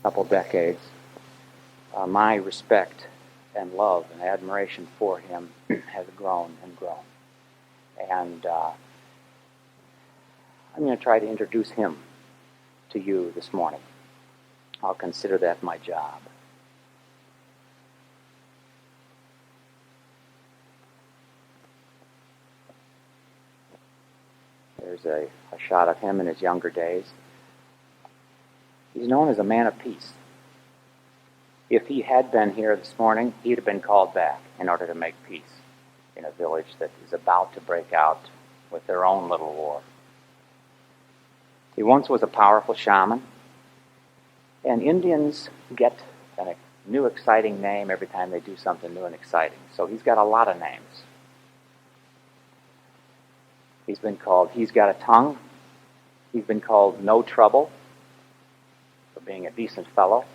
couple decades, my respect and love and admiration for him has grown and grown. And I'm going to try to introduce him to you this morning. I'll consider that my job. There's a shot of him in his younger days. He's known as a man of peace. If he had been here this morning, he'd have been called back in order to make peace in a village that is about to break out with their own little war. He once was a powerful shaman, and Indians get a new exciting name every time they do something new and exciting. So he's got a lot of names. He's been called He's Got a Tongue. He's been called No Trouble for being a decent fellow.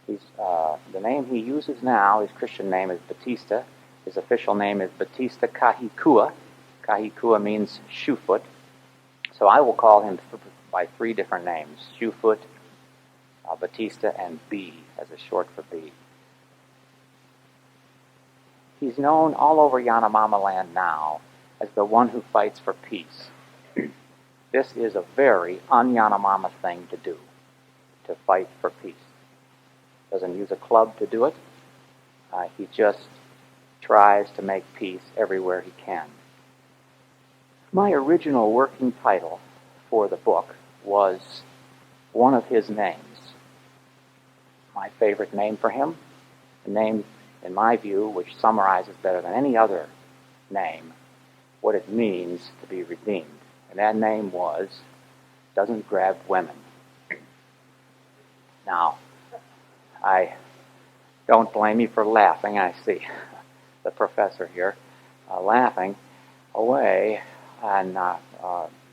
The name he uses now, his Christian name is Batista. His official name is Batista Kahikua. Kahikua means Shoefoot. So I will call him by three different names: Shoefoot, Batista, and B as a short for B. He's known all over Yanomamo land now as the one who fights for peace. This is a very un-Yanomamo thing to do, to fight for peace. Doesn't use a club to do it. He just tries to make peace everywhere he can. My original working title for the book was one of his names. My favorite name for him, a name, in my view, which summarizes better than any other name what it means to be redeemed. And that name was Doesn't Grab Women. Now, I don't blame you for laughing. I see the professor here laughing away, and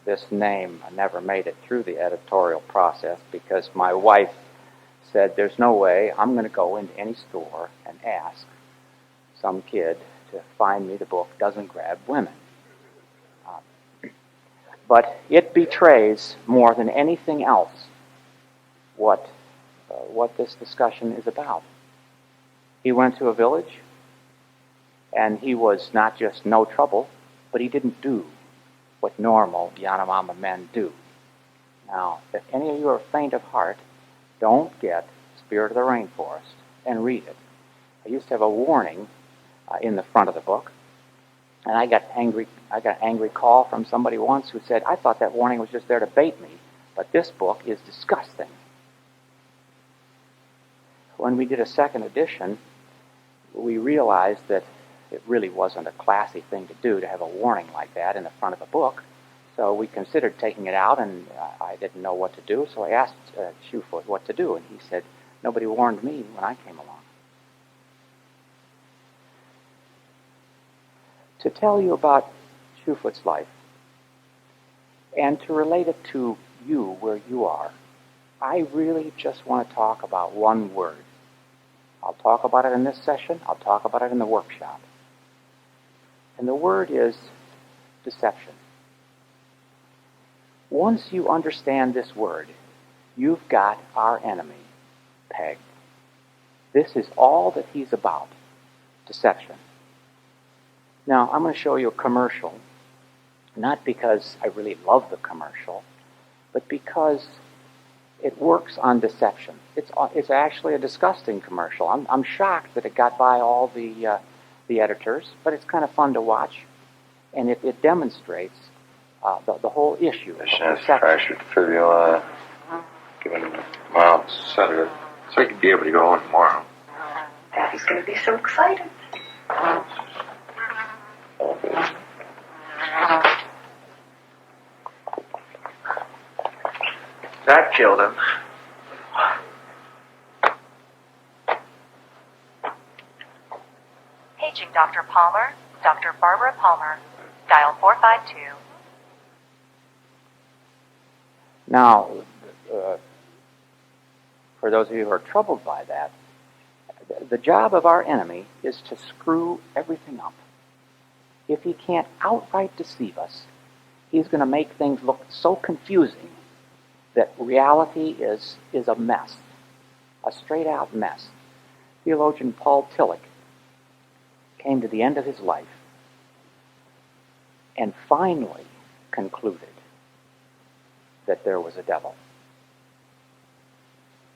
this name never made it through the editorial process because my wife said, there's no way I'm going to go into any store and ask some kid to find me the book Doesn't Grab Women. But it betrays more than anything else what this discussion is about. He went to a village, and he was not just no trouble, but he didn't do what normal Yanomamo men do. Now, if any of you are faint of heart, don't get Spirit of the Rainforest and read it. I used to have a warning in the front of the book, and I got an angry call from somebody once who said, I thought that warning was just there to bait me, but this book is disgusting. When we did a second edition, we realized that it really wasn't a classy thing to do to have a warning like that in the front of a book. So we considered taking it out, and I didn't know what to do, so I asked Shoefoot what to do, and he said, nobody warned me when I came along. To tell you about Shoefoot's life, and to relate it to you where you are, I really just want to talk about one word. I'll talk about it in this session, I'll talk about it in the workshop. And the word is deception. Once you understand this word, you've got our enemy pegged. This is all that he's about, deception. Now, I'm going to show you a commercial, not because I really love the commercial, but because it works on deception. It's actually a disgusting commercial. I'm shocked that it got by all the editors, but it's kind of fun to watch, and it demonstrates the whole issue of deception. Fractured fibula, given a mild sedative, so he could be able to go on tomorrow. Daddy's going to be so excited. That killed him. Paging Dr. Palmer, Dr. Barbara Palmer, dial 452. Now, for those of you who are troubled by that, the job of our enemy is to screw everything up. If he can't outright deceive us, he's going to make things look so confusing that reality is a mess, a straight-out mess. Theologian Paul Tillich came to the end of his life and finally concluded that there was a devil.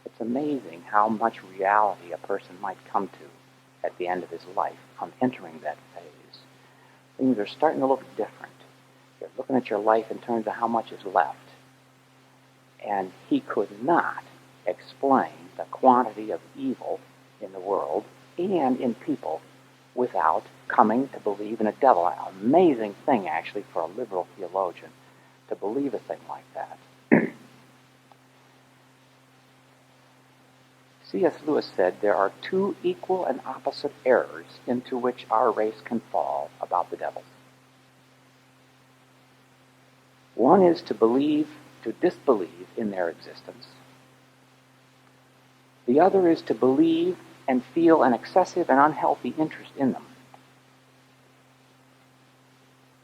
It's amazing how much reality a person might come to at the end of his life on entering that phase. Things are starting to look different. You're looking at your life in terms of how much is left. And he could not explain the quantity of evil in the world and in people without coming to believe in a devil. An amazing thing, actually, for a liberal theologian to believe a thing like that. C.S. Lewis said there are two equal and opposite errors into which our race can fall about the devil. One is to disbelieve in their existence. The other is to believe and feel an excessive and unhealthy interest in them.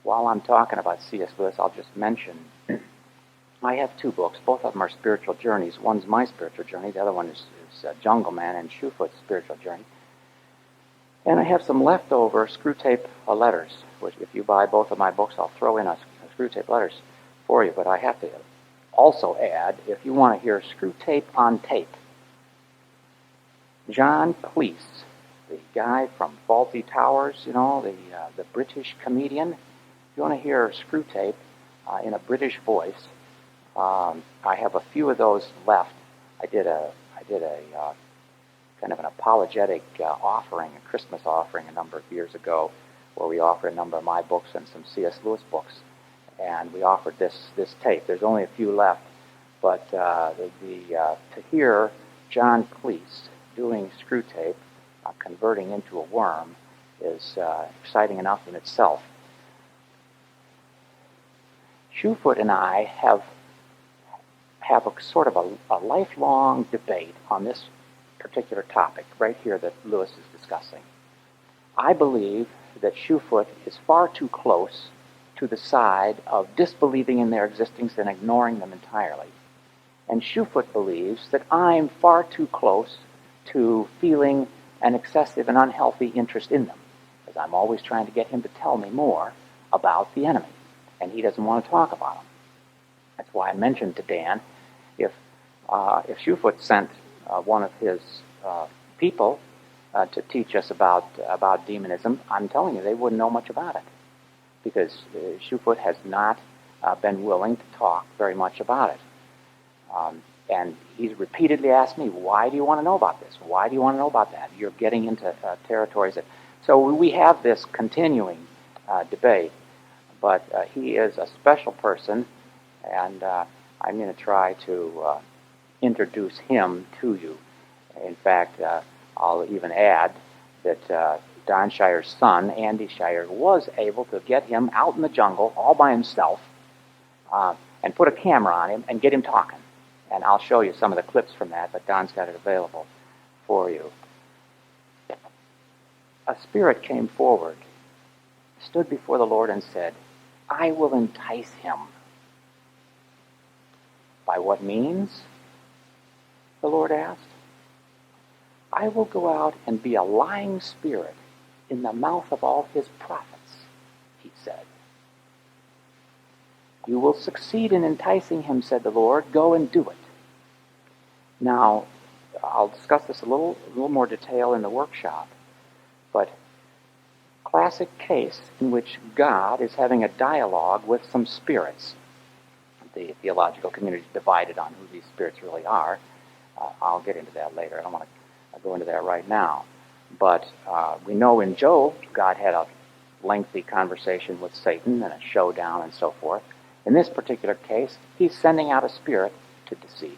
While I'm talking about C.S. Lewis, I'll just mention I have two books. Both of them are spiritual journeys. One's my spiritual journey. The other one is Jungle Man and Shoefoot's spiritual journey. And I have some leftover screw tape letters, which if you buy both of my books, I'll throw in a screw tape letters for you. But I have to also add, if you want to hear screw tape on tape, John Cleese, the guy from Fawlty Towers, the British comedian, if you want to hear screw tape in a British voice, I have a few of those left. I did a kind of an apologetic offering, a Christmas offering a number of years ago, where we offered a number of my books and some C.S. Lewis books, and we offered this tape. There's only a few left, but to hear John Cleese doing screw tape, converting into a worm, is exciting enough in itself. Shoefoot and I have a sort of a lifelong debate on this particular topic right here that Lewis is discussing. I believe that Shoefoot is far too close to the side of disbelieving in their existence and ignoring them entirely. And Shoefoot believes that I'm far too close to feeling an excessive and unhealthy interest in them, because I'm always trying to get him to tell me more about the enemy, and he doesn't want to talk about them. That's why I mentioned to Dan, if Shoefoot sent one of his people to teach us about demonism, I'm telling you, they wouldn't know much about it, because Shoefoot has not been willing to talk very much about it. And he's repeatedly asked me, why do you want to know about this? Why do you want to know about that? You're getting into territories that... So we have this continuing debate, but he is a special person, and I'm going to try to introduce him to you. In fact, I'll even add that Don Shire's son, Andy Shire, was able to get him out in the jungle all by himself and put a camera on him and get him talking. And I'll show you some of the clips from that, but Don's got it available for you. A spirit came forward, stood before the Lord and said, I will entice him. By what means? The Lord asked. I will go out and be a lying spirit in the mouth of all his prophets, he said. You will succeed in enticing him, said the Lord. Go and do it. Now, I'll discuss this a little more detail in the workshop, but classic case in which God is having a dialogue with some spirits. The theological community is divided on who these spirits really are. I'll get into that later. I don't want to go into that right now. But we know in Job, God had a lengthy conversation with Satan and a showdown and so forth. In this particular case, he's sending out a spirit to deceive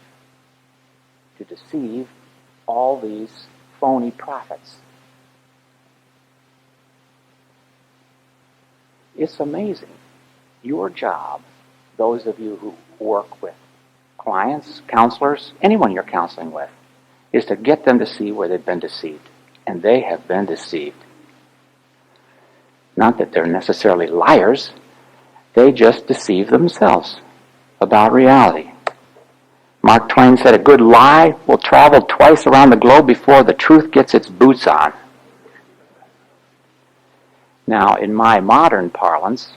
all these phony prophets. It's amazing. Your job, those of you who work with clients, counselors, anyone you're counseling with, is to get them to see where they've been deceived. And they have been deceived. Not that they're necessarily liars. They just deceive themselves about reality. Mark Twain said, a good lie will travel twice around the globe before the truth gets its boots on. Now, in my modern parlance,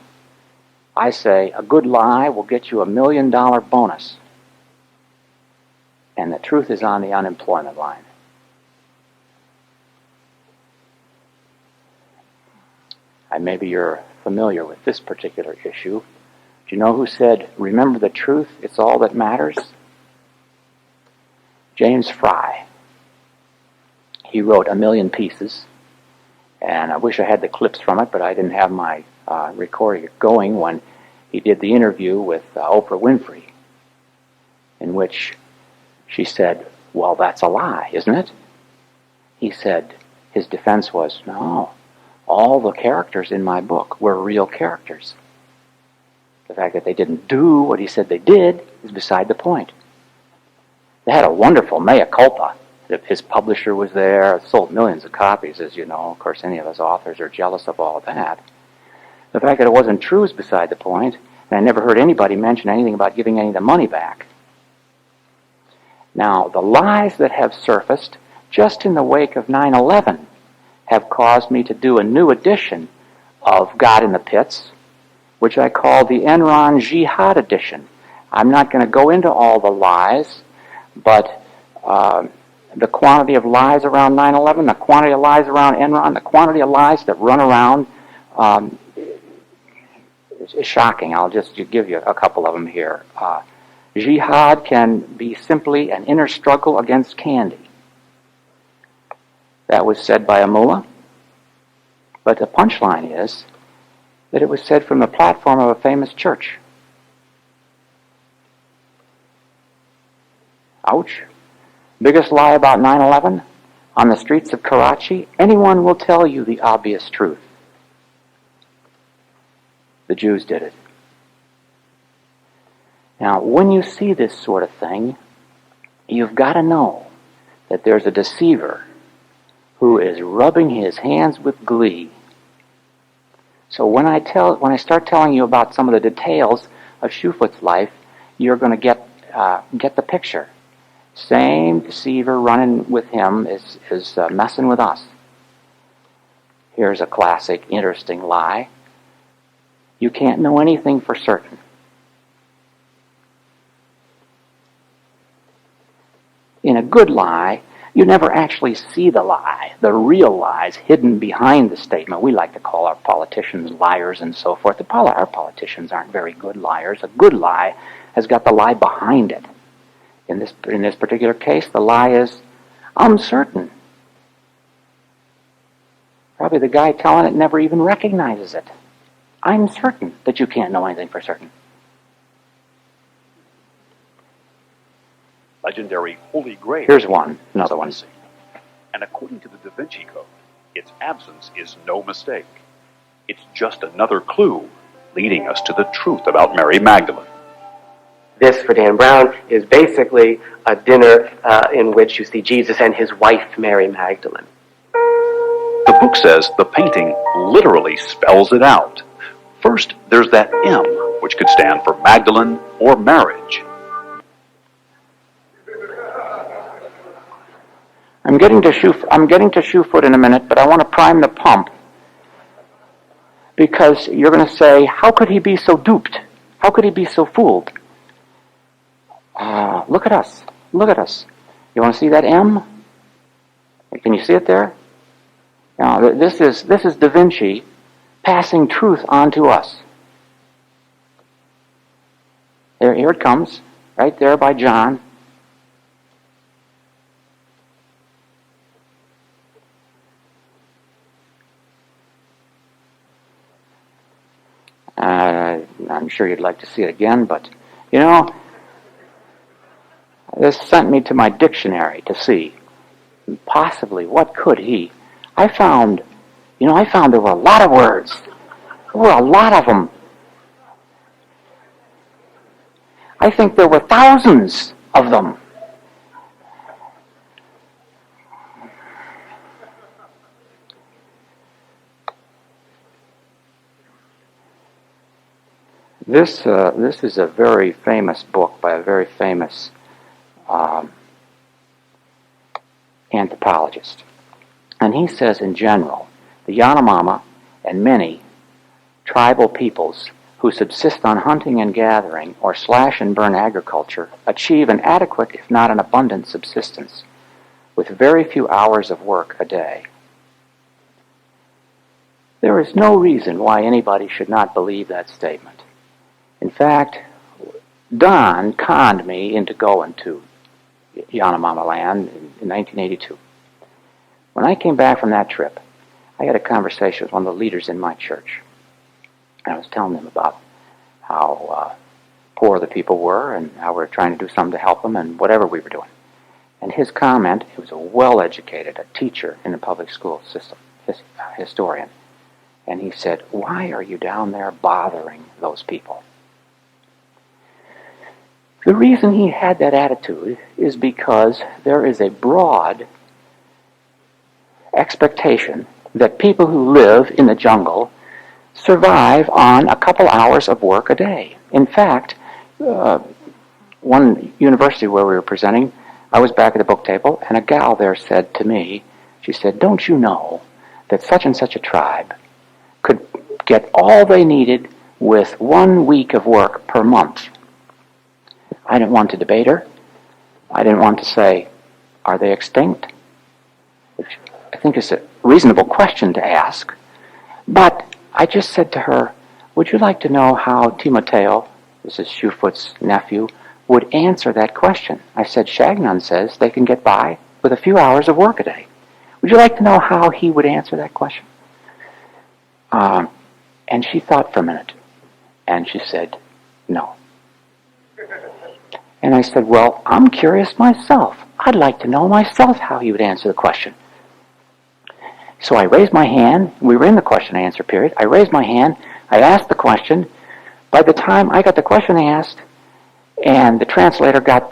I say a good lie will get you $1 million bonus. And the truth is on the unemployment line. Maybe you're familiar with this particular issue. Do you know who said, remember the truth, it's all that matters? James Fry. He wrote A Million Pieces, and I wish I had the clips from it, but I didn't have my recording going when he did the interview with Oprah Winfrey, in which she said, well, that's a lie, isn't it? He said, his defense was, no, all the characters in my book were real characters. The fact that they didn't do what he said they did is beside the point. They had a wonderful mea culpa. His publisher was there, sold millions of copies, as you know. Of course, any of us authors are jealous of all that. The fact that it wasn't true is beside the point, and I never heard anybody mention anything about giving any of the money back. Now, the lies that have surfaced just in the wake of 9/11 have caused me to do a new edition of God in the Pits, which I call the Enron Jihad edition. I'm not going to go into all the lies, but the quantity of lies around 9/11, the quantity of lies around Enron, the quantity of lies that run around is shocking. I'll just give you a couple of them here. Jihad can be simply an inner struggle against candy. That was said by a mullah. But the punchline is that it was said from the platform of a famous church. Ouch. Biggest lie about 9/11? On the streets of Karachi, anyone will tell you the obvious truth. The Jews did it. Now, when you see this sort of thing, you've got to know that there's a deceiver who is rubbing his hands with glee. So when I start telling you about some of the details of Shoefoot's life, you're going to get the picture. Same deceiver running with him is messing with us. Here's a classic, interesting lie. You can't know anything for certain. In a good lie, you never actually see the lie, the real lies hidden behind the statement. We like to call our politicians liars and so forth. Our politicians aren't very good liars. A good lie has got the lie behind it. In this particular case, the lie is, I'm certain. Probably the guy telling it never even recognizes it. I'm certain that you can't know anything for certain. Legendary Holy Grail. Here's another one. And according to the Da Vinci Code, its absence is no mistake. It's just another clue leading us to the truth about Mary Magdalene. This, for Dan Brown, is basically a dinner in which you see Jesus and his wife, Mary Magdalene. The book says the painting literally spells it out. First, there's that M, which could stand for Magdalene or marriage. I'm getting to Shoefoot in a minute, but I want to prime the pump, because you're going to say, how could he be so duped? How could he be so fooled? Look at us. Look at us. You want to see that M? Can you see it there? Now, this is Da Vinci passing truth on to us. Here it comes, right there by John. I'm sure you'd like to see it again, but, this sent me to my dictionary to see, possibly, what could he? I found there were a lot of words. There were a lot of them. I think there were thousands of them. This is a very famous book by a very famous anthropologist. And he says, in general, the Yanomamo and many tribal peoples who subsist on hunting and gathering or slash and burn agriculture achieve an adequate, if not an abundant, subsistence with very few hours of work a day. There is no reason why anybody should not believe that statement. In fact, Don conned me into going to Yanomamo land in 1982. When I came back from that trip, I had a conversation with one of the leaders in my church. And I was telling them about how poor the people were and how we were trying to do something to help them and whatever we were doing. And his comment, he was a well-educated, a teacher in the public school system, historian. And he said, "Why are you down there bothering those people?" The reason he had that attitude is because there is a broad expectation that people who live in the jungle survive on a couple hours of work a day. In fact, one university where we were presenting, I was back at the book table, and a gal there said to me, she said, "Don't you know that such and such a tribe could get all they needed with 1 week of work per month?" I didn't want to debate her. I didn't want to say, are they extinct? Which I think is a reasonable question to ask. But I just said to her, would you like to know how Timoteo, this is Shoefoot's nephew, would answer that question? I said, Shagnon says they can get by with a few hours of work a day. Would you like to know how he would answer that question? And she thought for a minute, and she said, no. And I said, well, I'm curious myself. I'd like to know myself how he would answer the question. So I raised my hand. We were in the question and answer period. I raised my hand. I asked the question. By the time I got the question asked, and the translator got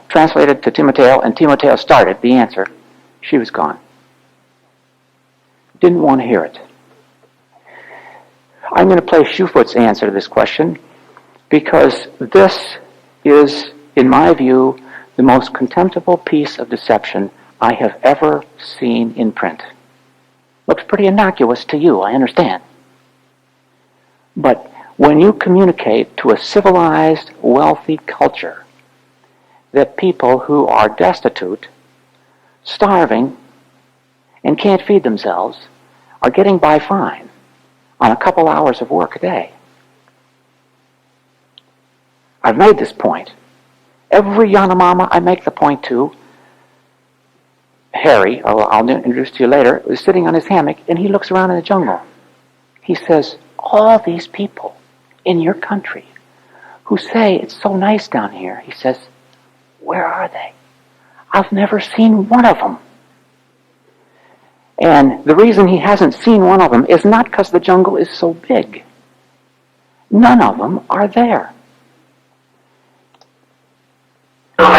translated to Timoteo, and Timoteo started the answer, she was gone. Didn't want to hear it. I'm going to play Shoefoot's answer to this question, because this is, in my view, the most contemptible piece of deception I have ever seen in print. Looks pretty innocuous to you, I understand. But when you communicate to a civilized, wealthy culture that people who are destitute, starving, and can't feed themselves are getting by fine on a couple hours of work a day. I've made this point. Every Yanomamo I make the point to, Harry, I'll introduce to you later, is sitting on his hammock, and he looks around in the jungle. He says, all these people in your country who say it's so nice down here, he says, where are they? I've never seen one of them. And the reason he hasn't seen one of them is not because the jungle is so big. None of them are there. Because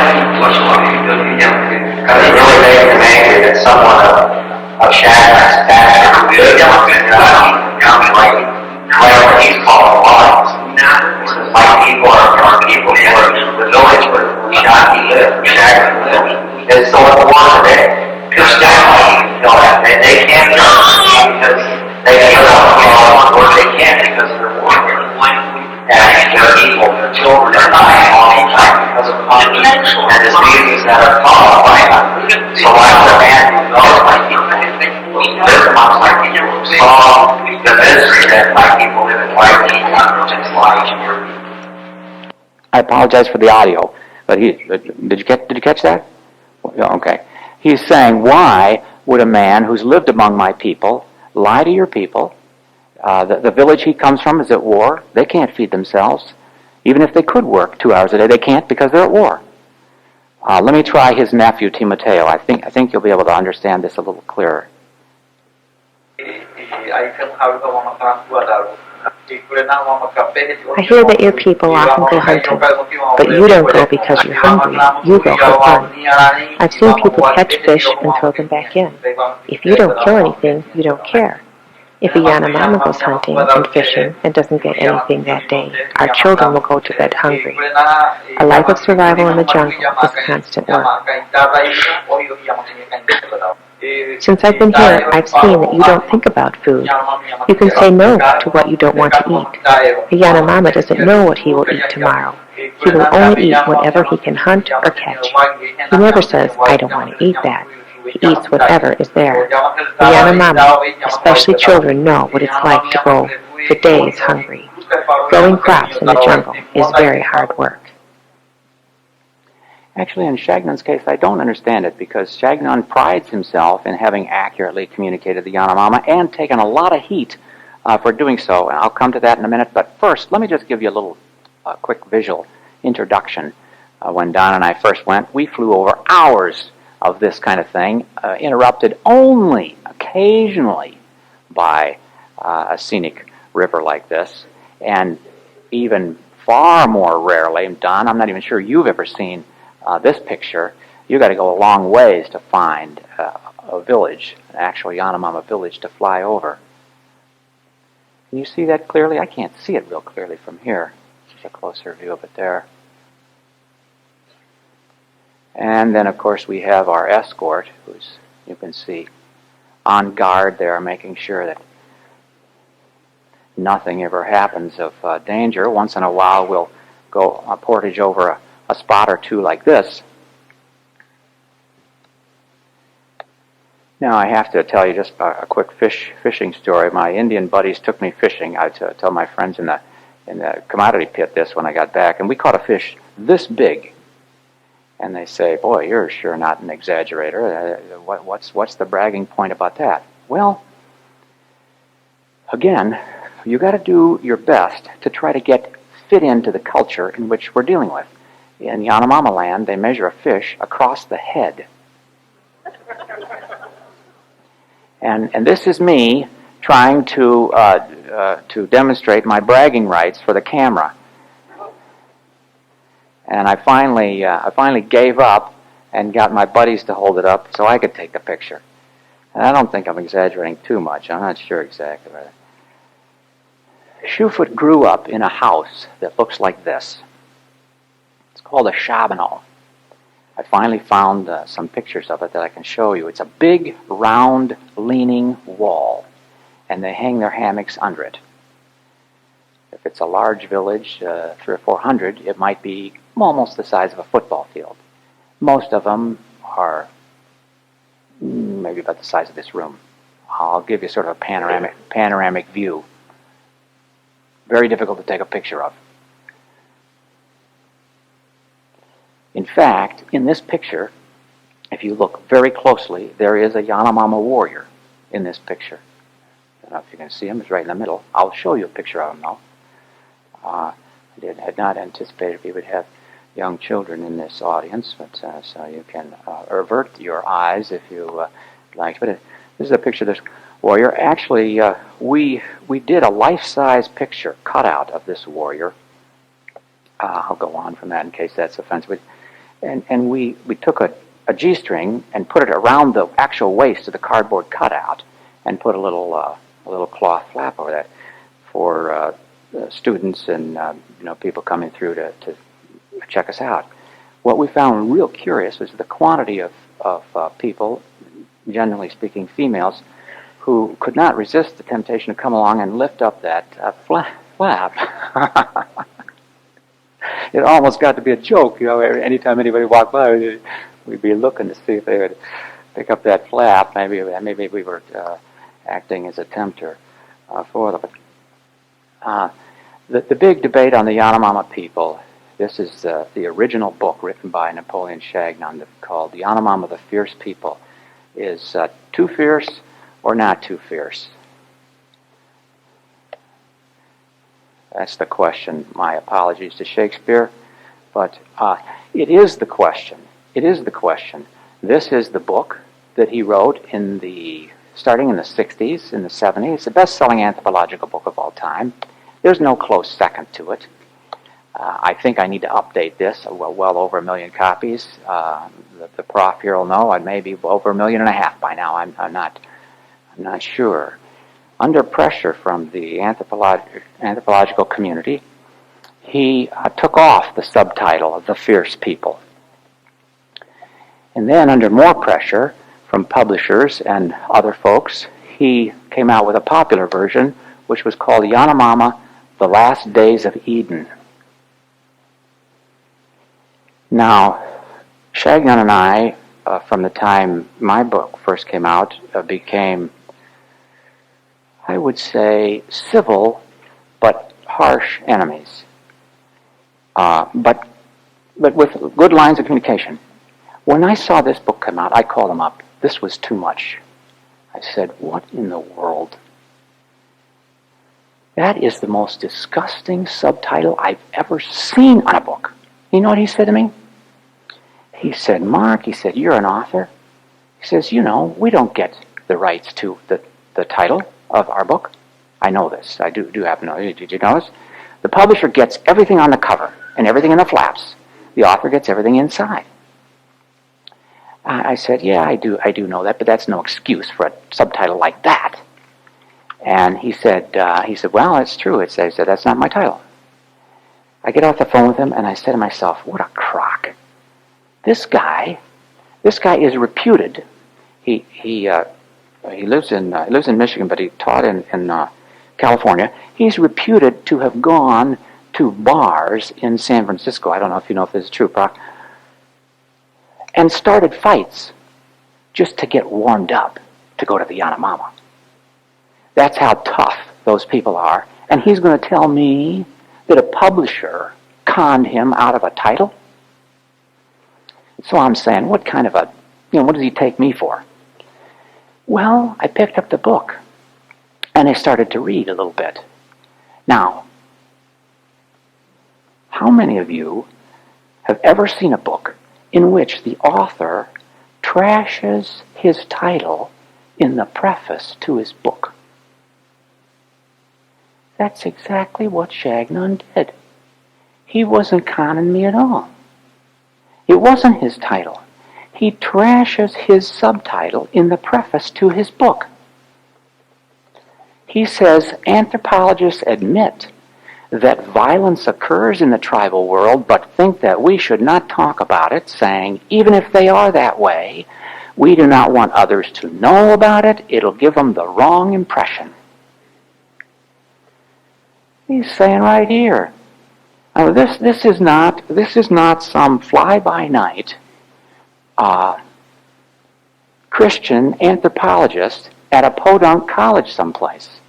it really makes him angry that someone of Shaman's stature who really don't like what he's calling lies. My people are people who are the village where Shaggy lived, Shaman lived. It's so important that because they can't do it because they can't or they can't because they're warriors. And their people, their children, are dying all the time because of hunger and diseases that are caused by hunger. So why would a man who knows my people live amongst my people saw the misery that my people live in life and life? I apologize for the audio, but did you catch that? Okay. He's saying, why would a man who's lived among my people lie to your people? The village he comes from is at war. They can't feed themselves. Even if they could work 2 hours a day, they can't because they're at war. Let me try his nephew, Timoteo. I think you'll be able to understand this a little clearer. I hear that your people often go hunting, but you don't go because you're hungry. You go for fun. I've seen people catch fish and throw them back in. If you don't kill anything, you don't care. If a Yanomamo goes hunting and fishing and doesn't get anything that day, our children will go to bed hungry. A life of survival in the jungle is constant work. Since I've been here, I've seen that you don't think about food. You can say no to what you don't want to eat. A Yanomamo doesn't know what he will eat tomorrow. He will only eat whatever he can hunt or catch. He never says, I don't want to eat that. He eats whatever is there. The Yanomamo, especially children, know what it's like to go for days hungry. Growing crops in the jungle is very hard work. Actually, in Shagnun's case, I don't understand it because Shagnun prides himself in having accurately communicated the Yanomamo and taken a lot of heat for doing so. And I'll come to that in a minute. But first, let me just give you a little quick visual introduction. When Don and I first went, we flew over hours of this kind of thing, interrupted only occasionally by a scenic river like this, and even far more rarely, Don, I'm not even sure you've ever seen this picture. You got to go a long ways to find a village, an actual Yanomamo village to fly over. Can you see that clearly? I can't see it real clearly from here. Just a closer view of it there. And then, of course, we have our escort, who's, you can see, on guard there, making sure that nothing ever happens of danger. Once in a while, we'll go a portage over a spot or two like this. Now, I have to tell you just a quick fishing story. My Indian buddies took me fishing. I tell my friends in the commodity pit this when I got back, and we caught a fish this big. And they say, boy, you're sure not an exaggerator. What's the bragging point about that? Well, again, you got to do your best to try to fit into the culture in which we're dealing with. In Yanomamo land, they measure a fish across the head. And this is me trying to demonstrate my bragging rights for the camera. And I finally gave up and got my buddies to hold it up so I could take the picture. And I don't think I'm exaggerating too much. I'm not sure exactly. Shoefoot grew up in a house that looks like this. It's called a Shaman. I finally found some pictures of it that I can show you. It's a big, round, leaning wall, and they hang their hammocks under it. If it's a large village, 300 or 400, it might be almost the size of a football field. Most of them are maybe about the size of this room. I'll give you sort of a panoramic view. Very difficult to take a picture of. In fact, in this picture, if you look very closely, there is a Yanomamo warrior in this picture. I don't know if you can see him. He's right in the middle. I'll show you a picture of him, though. I had not anticipated we would have young children in this audience, but so you can avert your eyes if you like. But this is a picture of this warrior. Actually, we did a life-size picture cutout of this warrior. I'll go on from that in case that's offensive. And we took a G-string and put it around the actual waist of the cardboard cutout and put a little cloth flap over that for students and people coming through to check us out. What we found real curious was the quantity of people, generally speaking females, who could not resist the temptation to come along and lift up that flap. It almost got to be a joke, anytime anybody walked by, we'd be looking to see if they would pick up that flap. Maybe we were acting as a tempter for them. The big debate on the Yanomamo people, this is the original book written by Napoleon Shagnun called The Yanomamo, the Fierce People, is too fierce or not too fierce? That's the question. My apologies to Shakespeare, but it is the question. It is the question. This is the book that he wrote starting in the 60s, in the 70s. It's the best-selling anthropological book of all time. There's no close second to it. I think I need to update this. Well over 1 million copies. The prof here will know. I may be over 1.5 million by now. I'm not sure. under pressure from the anthropological community, he took off the subtitle of The Fierce People. And then, under more pressure from publishers and other folks, he came out with a popular version, which was called Yanomamo, The Last Days of Eden. Now, Shagnon and I, from the time my book first came out, became, I would say, civil but harsh enemies, but with good lines of communication. When I saw this book come out, I called him up. This was too much. I said, what in the world? That is the most disgusting subtitle I've ever seen on a book. You know what he said to me? He said, Mark, he said, you're an author. He says, you know, we don't get the rights to the title of our book. I know this. I do happen to know. Did you know this? The publisher gets everything on the cover and everything in the flaps. The author gets everything inside. I said, yeah, I do know that, but that's no excuse for a subtitle like that. And he said, well, it's true. I said, that's not my title. I get off the phone with him, and I said to myself, what a crock. This guy is reputed. He lives in Michigan, but he taught in California. He's reputed to have gone to bars in San Francisco. I don't know if you know if this is true, Proc. And started fights just to get warmed up to go to the Yanomamo. That's how tough those people are. And he's going to tell me that a publisher conned him out of a title? So I'm saying, what does he take me for? Well, I picked up the book, and I started to read a little bit. Now, how many of you have ever seen a book in which the author trashes his title in the preface to his book? That's exactly what Shagnon did. He wasn't conning me at all. It wasn't his title. He trashes his subtitle in the preface to his book. He says anthropologists admit that violence occurs in the tribal world, but think that we should not talk about it, saying, even if they are that way, we do not want others to know about it. It'll give them the wrong impression. He's saying right here, this is not some fly-by-night Christian anthropologist at a podunk college someplace.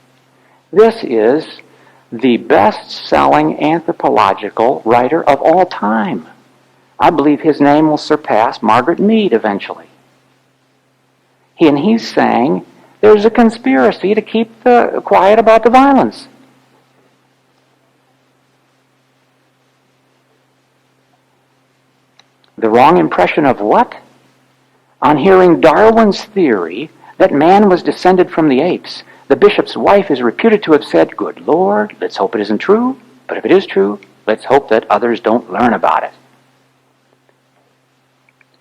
This is the best-selling anthropological writer of all time. I believe his name will surpass Margaret Mead eventually. And he's saying there's a conspiracy to keep quiet about the violence. The wrong impression of what? On hearing Darwin's theory that man was descended from the apes, the bishop's wife is reputed to have said, good Lord, let's hope it isn't true, but if it is true, let's hope that others don't learn about it.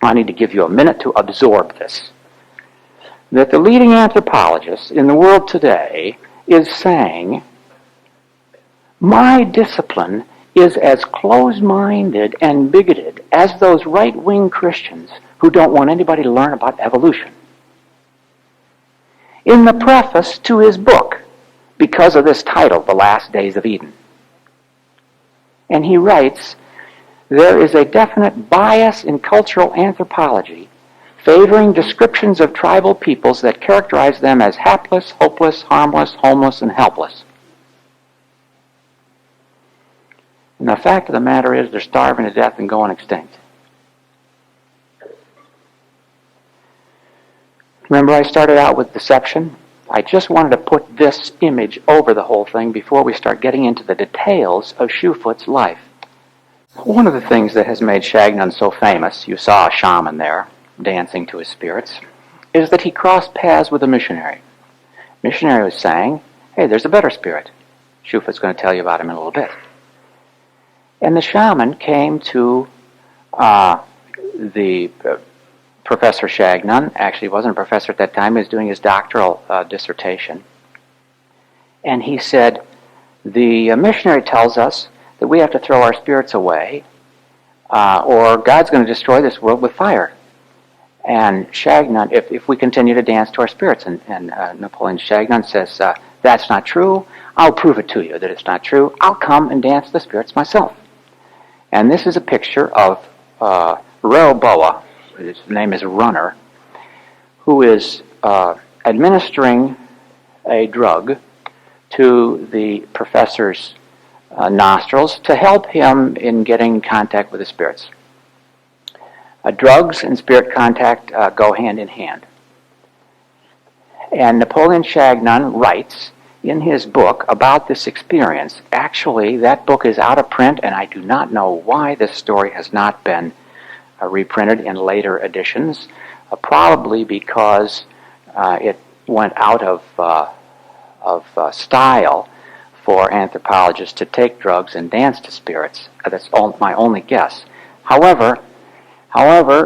I need to give you a minute to absorb this. That the leading anthropologist in the world today is saying, my discipline is as closed-minded and bigoted as those right-wing Christians who don't want anybody to learn about evolution. In the preface to his book, because of this title, The Last Days of Eden. And he writes, there is a definite bias in cultural anthropology favoring descriptions of tribal peoples that characterize them as hapless, hopeless, harmless, homeless, and helpless. And the fact of the matter is they're starving to death and going extinct. Remember I started out with deception? I just wanted to put this image over the whole thing before we start getting into the details of Shoefoot's life. One of the things that has made Shagnon so famous, you saw a shaman there dancing to his spirits, is that he crossed paths with a missionary. Missionary was saying, hey, there's a better spirit. Shoefoot's going to tell you about him in a little bit. And the shaman came to the Professor Shagnon. Actually, he wasn't a professor at that time. He was doing his doctoral dissertation. And he said, the missionary tells us that we have to throw our spirits away, or God's going to destroy this world with fire. And Shagnon, if we continue to dance to our spirits, and Napoleon Shagnon says, that's not true. I'll prove it to you that it's not true. I'll come and dance the spirits myself. And this is a picture of Rehoboa, his name is Runner, who is administering a drug to the professor's nostrils to help him in getting in contact with the spirits. Drugs and spirit contact go hand in hand. And Napoleon Shagnon writes in his book about this experience. Actually, that book is out of print, and I do not know why this story has not been reprinted in later editions, probably because it went out of style for anthropologists to take drugs and dance to spirits. That's my only guess. However,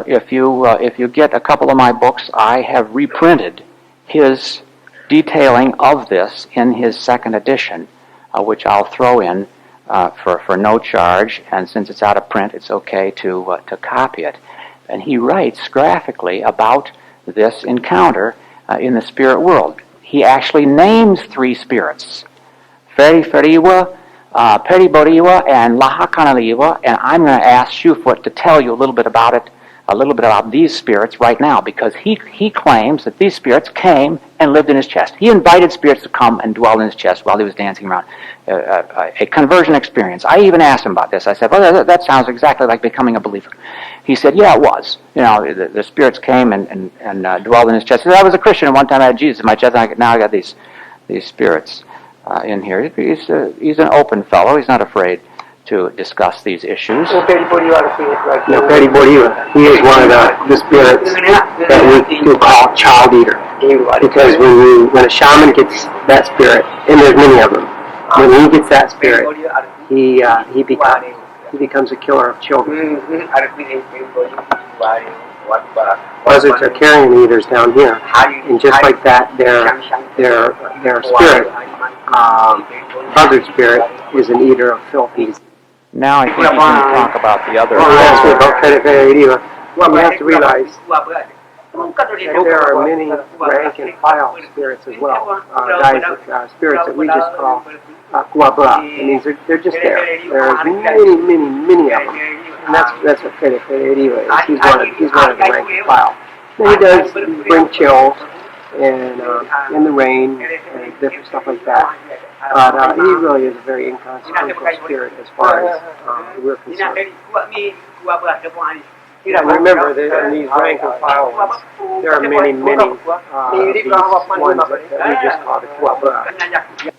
if you get a couple of my books, I have reprinted his detailing of this in his second edition, which I'll throw in for no charge. And since it's out of print, it's okay to copy it. And he writes graphically about this encounter in the spirit world. He actually names 3 spirits: Feriwa, Periboriwa, and Lahakanaliwa, and I'm going to ask Shoefoot to tell you a little bit about these spirits right now, because he claims that these spirits came and lived in his chest. He invited spirits to come and dwell in his chest while he was dancing around. A conversion experience. I even asked him about this. I said, well, that sounds exactly like becoming a believer. He said, yeah, it was. You know, the spirits came and dwelled in his chest. He said, I was a Christian, and one time I had Jesus in my chest, and now I got these spirits in here. He's an open fellow. He's not afraid to discuss these issues. No, Petty Boriwa, he is one of the spirits that we call child eater. Because when a shaman gets that spirit, and there's many of them, when he gets that spirit, he becomes a killer of children. Buzzards are carrion eaters down here, and just like that, their spirit, buzzard spirit, is an eater of filthies. Now I think you can talk about the other. You have to realize that there are many rank and file spirits as well. Spirits that we just call Kuabra. It means they're just there. There's many of them. And that's what Fede is. He's one of the rank and file. And he does bring chills and in the rain and different stuff like that. But he really is a very inconsequential spirit as far as we're concerned. Remember that in these rank and file ones, there are many these ones that we just call the Kuabra.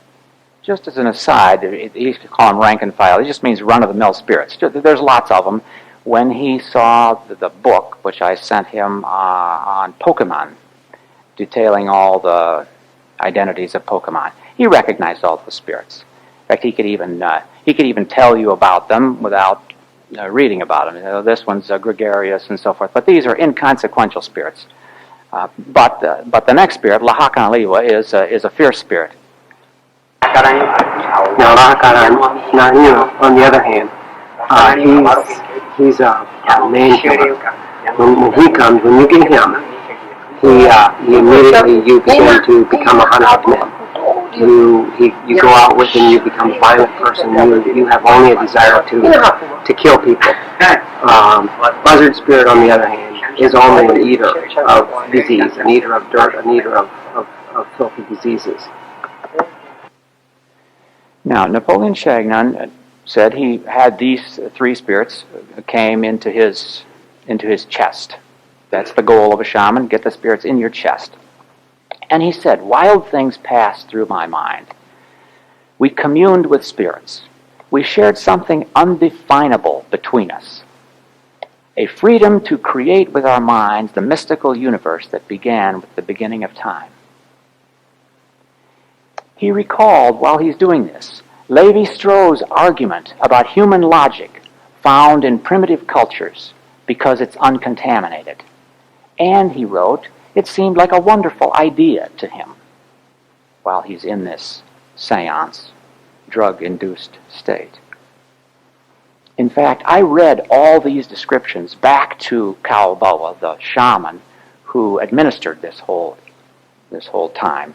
Just as an aside, he used to call them rank and file. It just means run-of-the-mill spirits. There's lots of them. When he saw the book, which I sent him on Pokemon, detailing all the identities of Pokemon, he recognized all the spirits. In fact, he could even tell you about them without reading about them. You know, this one's gregarious and so forth. But these are inconsequential spirits. But the next spirit, Lahakanaliwa, is a fierce spirit. Now, Lahakaran, on the other hand, he's a main killer. When he comes, when you get him, he immediately you begin to become a hunter of men. You go out with him, you become a violent person. You have only a desire to kill people. Buzzard spirit, on the other hand, is only an eater of disease, an eater of dirt, an eater of filthy diseases. Now, Napoleon Shagnon said he had these 3 spirits came into his chest. That's the goal of a shaman, get the spirits in your chest. And he said, wild things passed through my mind. We communed with spirits. We shared something undefinable between us. A freedom to create with our minds the mystical universe that began with the beginning of time. He recalled, while he's doing this, Lévi-Strauss's argument about human logic found in primitive cultures because it's uncontaminated. And, he wrote, it seemed like a wonderful idea to him while he's in this seance, drug-induced state. In fact, I read all these descriptions back to Kalboa, the shaman, who administered this whole time.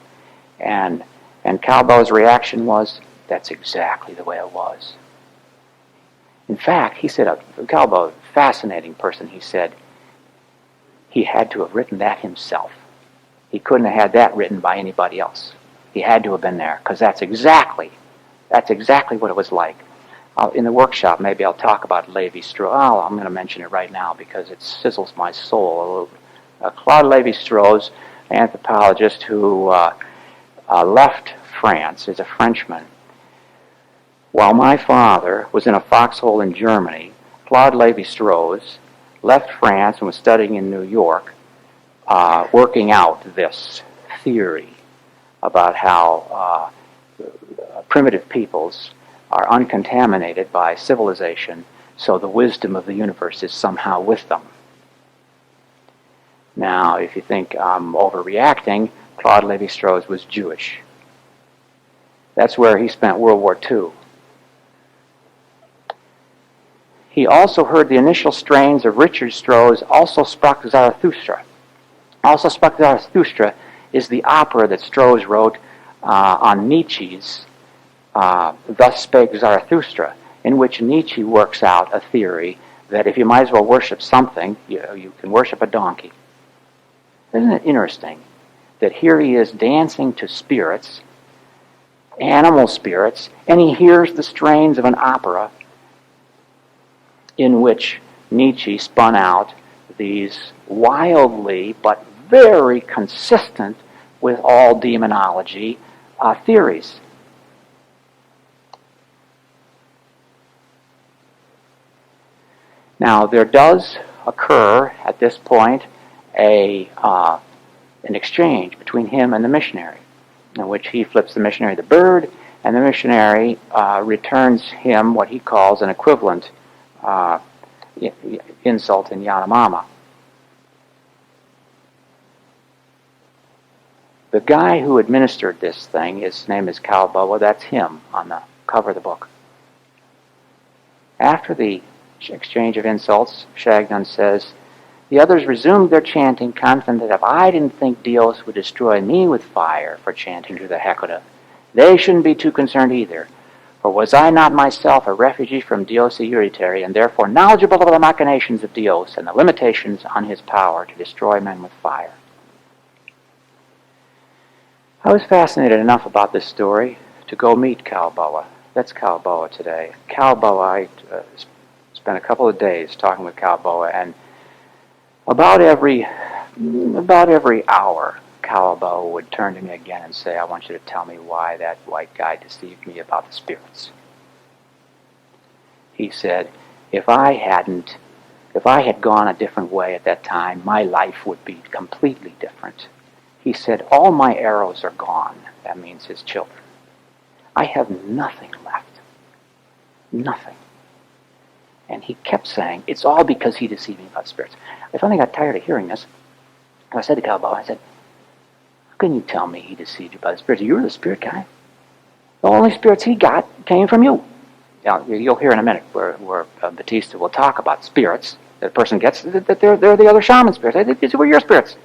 And Kalboa's reaction was, that's exactly the way it was. In fact, he said, Kalboa, fascinating person, he said, he had to have written that himself. He couldn't have had that written by anybody else. He had to have been there, because that's exactly what it was like. In the workshop, maybe I'll talk about Lévi-Strauss. I'm going to mention it right now because it sizzles my soul a little bit. Claude Lévi-Strauss, anthropologist who left France, is a Frenchman. While my father was in a foxhole in Germany, Claude Lévi-Strauss left France and was studying in New York, working out this theory about how primitive peoples are uncontaminated by civilization, so the wisdom of the universe is somehow with them. Now, if you think I'm overreacting, Claude Lévi-Strauss was Jewish. That's where he spent World War II. He also heard the initial strains of Richard Strauss' Also Sprach Zarathustra. Also Sprach Zarathustra is the opera that Strauss wrote on Nietzsche's Thus Spake Zarathustra, in which Nietzsche works out a theory that if you might as well worship something, you can worship a donkey. Isn't it interesting that here he is dancing to spirits, animal spirits, and he hears the strains of an opera in which Nietzsche spun out these wildly but very consistent with all demonology theories. Now, there does occur at this point an exchange between him and the missionary, in which he flips the missionary the bird, and the missionary returns him what he calls an equivalent insult in Yanomamo. The guy who administered this thing, his name is Kalboa, that's him on the cover of the book. After the exchange of insults, Shagnon says, the others resumed their chanting, confident that if I didn't think Dios would destroy me with fire for chanting to the Hecata, they shouldn't be too concerned either. For was I not myself a refugee from Dios Eurytary, and therefore knowledgeable of the machinations of Dios and the limitations on his power to destroy men with fire? I was fascinated enough about this story to go meet Kalboa. That's Kalboa today. Kalboa, I spent a couple of days talking with Kalboa, and about every hour, Kalboa would turn to me again and say, I want you to tell me why that white guy deceived me about the spirits. He said, if I had gone a different way at that time, my life would be completely different. He said, all my arrows are gone. That means his children. I have nothing left. Nothing. And he kept saying, it's all because he deceived me about spirits. I finally got tired of hearing this. I said to Kalboa, I said, how can you tell me he deceived you about the spirits? You were the spirit guy. The only spirits he got came from you. Now, you'll hear in a minute where Batista will talk about spirits that a person gets, that they're the other shaman spirits. These were your spirits.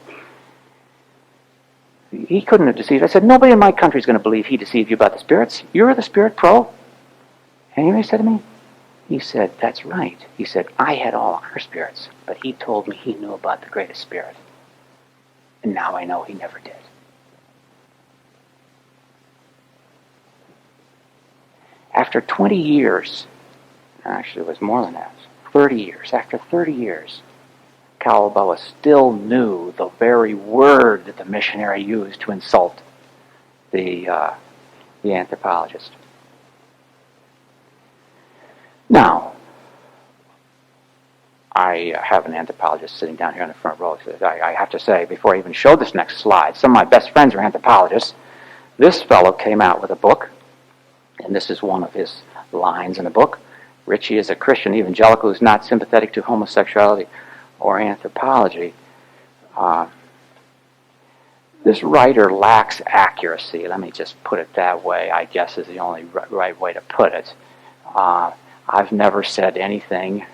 He couldn't have deceived. I said, nobody in my country is going to believe he deceived you about the spirits. You're the spirit pro. And you know what he said to me? He said, that's right. He said, I had all our spirits, but he told me he knew about the greatest spirit. And now I know he never did. After 20 years, actually it was more than that, 30 years, after 30 years, Kalboa still knew the very word that the missionary used to insult the anthropologist. Now, I have an anthropologist sitting down here on the front row. I have to say, before I even show this next slide, some of my best friends are anthropologists. This fellow came out with a book, and this is one of his lines in the book. Ritchie is a Christian evangelical who's not sympathetic to homosexuality or anthropology. This writer lacks accuracy. Let me just put it that way, I guess is the only right way to put it. I've never said anything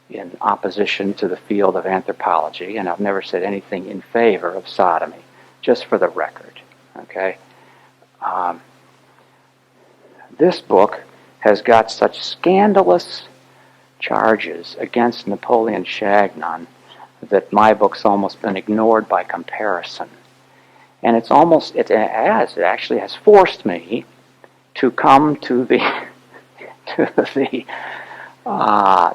in opposition to the field of anthropology, and I've never said anything in favor of sodomy, just for the record. Okay? This book has got such scandalous charges against Napoleon Chagnon that my book's almost been ignored by comparison. And it actually has forced me to come to the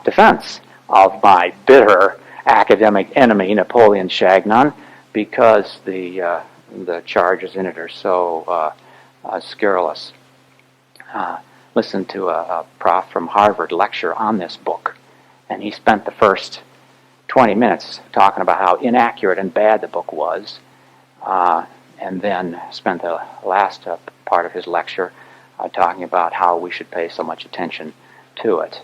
defense of my bitter academic enemy, Napoleon Chagnon, because the charges in it are so scurrilous. Listened to a prof from Harvard lecture on this book, and he spent the first 20 minutes talking about how inaccurate and bad the book was, and then spent the last part of his lecture talking about how we should pay so much attention to it.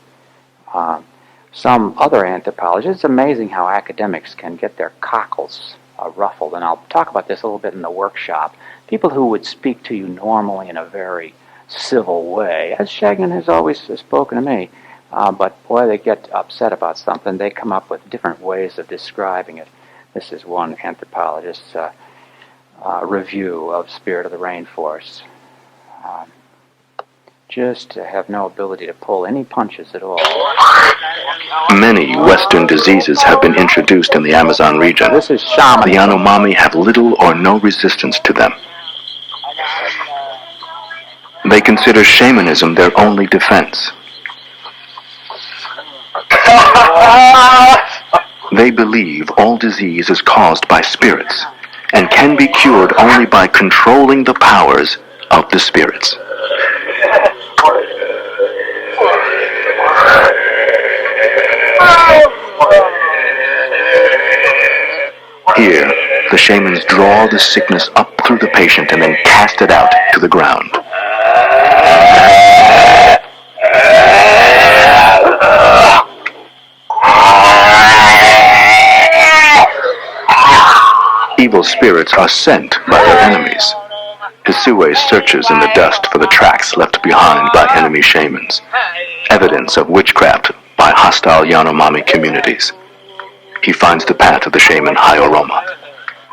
Some other anthropologists, it's amazing how academics can get their cockles ruffled, and I'll talk about this a little bit in the workshop. People who would speak to you normally in a very civil way, as Chagnon has always spoken to me, but boy, they get upset about something. They come up with different ways of describing it. This is one anthropologist's review of Spirit of the Rainforest. Just have no ability to pull any punches at all. Many Western diseases have been introduced in the Amazon region. This is Shaman. The Yanomamo have little or no resistance to them. They consider shamanism their only defense. They believe all disease is caused by spirits and can be cured only by controlling the powers of the spirits. Here, the shamans draw the sickness up through the patient and then cast it out to the ground. Evil spirits are sent by their enemies. Hisue searches in the dust for the tracks left behind by enemy shamans, evidence of witchcraft by hostile Yanomami communities. He finds the path of the shaman Hayoroma.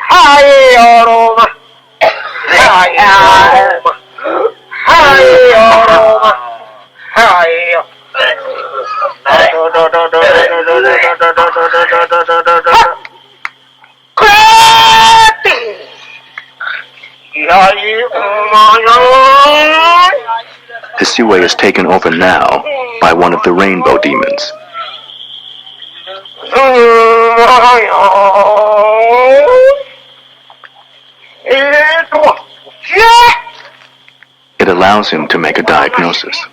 Hayoroma! Hayoroma! Hayoroma! Hisue is taken over now by one of the rainbow demons. It allows him to make a diagnosis.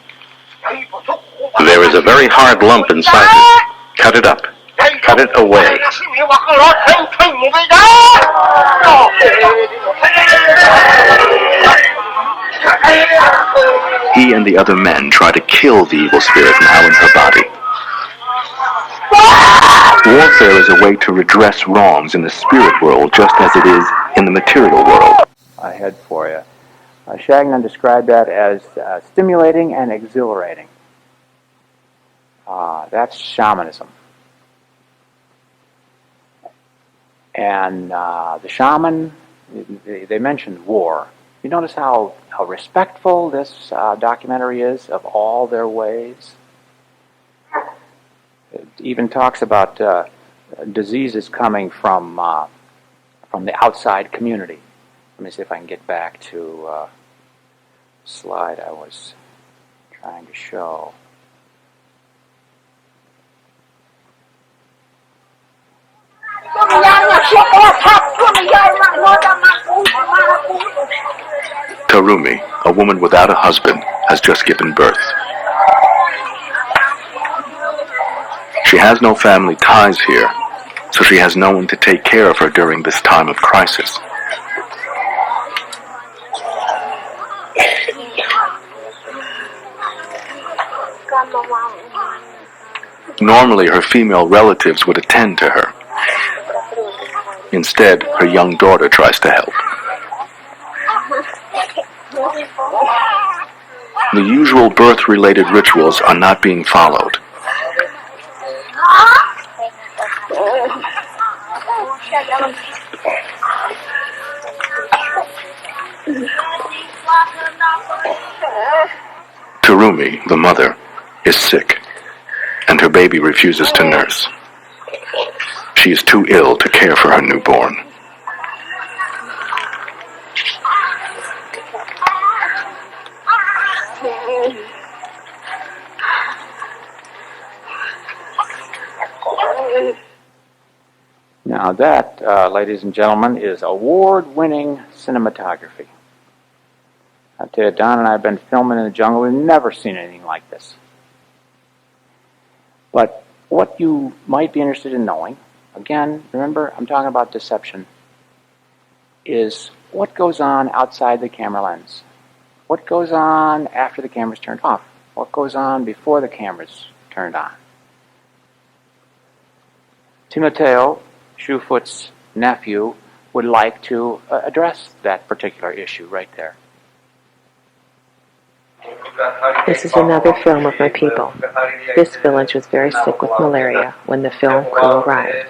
There is a very hard lump inside it. Cut it up. Cut it away. He and the other men try to kill the evil spirit now in her body. Warfare is a way to redress wrongs in the spirit world just as it is in the material world. Ahead for you. Chagnon described that as stimulating and exhilarating. That's shamanism. And the shaman, they mentioned war. You notice how respectful this documentary is of all their ways? It even talks about diseases coming from the outside community. Let me see if I can get back to the slide I was trying to show. Tarumi, a woman without a husband, has just given birth. She has no family ties here, so she has no one to take care of her during this time of crisis. Normally, her female relatives would attend to her. Instead, her young daughter tries to help. The usual birth-related rituals are not being followed. Terumi, the mother, is sick, and her baby refuses to nurse. She is too ill to care for her newborn. Now that, ladies and gentlemen, is award-winning cinematography. I tell you, Don and I have been filming in the jungle. We've never seen anything like this. But what you might be interested in knowing, again, remember, I'm talking about deception, is what goes on outside the camera lens. What goes on after the camera's turned off? What goes on before the camera's turned on? Timoteo, Shoefoot's nephew, would like to address that particular issue right there. This is another film of my people. This village was very sick with malaria when the film crew arrived,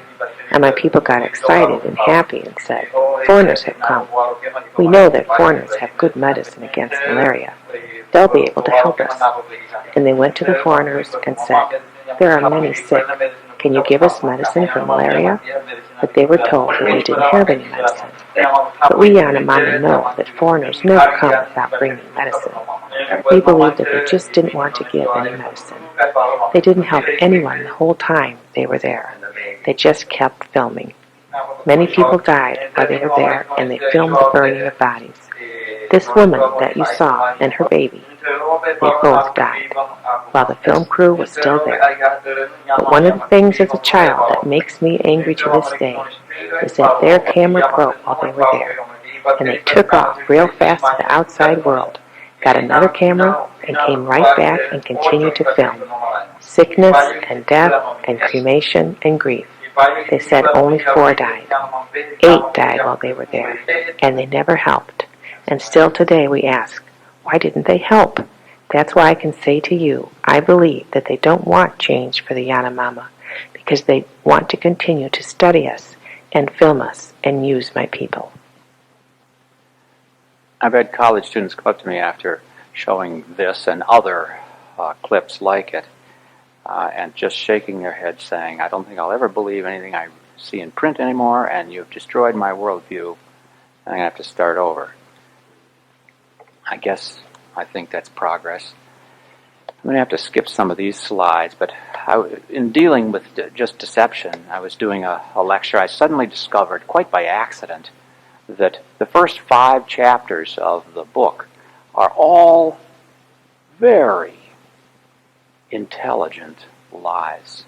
and my people got excited and happy and said, "Foreigners have come. We know that foreigners have good medicine against malaria. They'll be able to help us." And they went to the foreigners and said, "There are many sick. Can you give us medicine for malaria?" But they were told that they didn't have any medicine. But we Yanomamo know that foreigners never come without bringing medicine. We believe that they just didn't want to give any medicine. They didn't help anyone the whole time they were there. They just kept filming. Many people died while they were there, and they filmed the burning of bodies. This woman that you saw and her baby, they both died, while the film crew was still there. But one of the things as a child that makes me angry to this day is that their camera broke while they were there, and they took off real fast to the outside world, got another camera, and came right back and continued to film. Sickness and death and cremation and grief. They said only 4 died. 8 died while they were there, and they never helped. And still today we ask, why didn't they help? That's why I can say to you, I believe that they don't want change for the Yanomamo, because they want to continue to study us and film us and use my people. I've had college students come up to me after showing this and other clips like it, and just shaking their heads saying, "I don't think I'll ever believe anything I see in print anymore, and you've destroyed my worldview, and I'm going to have to start over." I think that's progress. I'm going to have to skip some of these slides, but in dealing with just deception, I was doing a lecture. I suddenly discovered, quite by accident, that the first 5 chapters of the book are all very intelligent lies.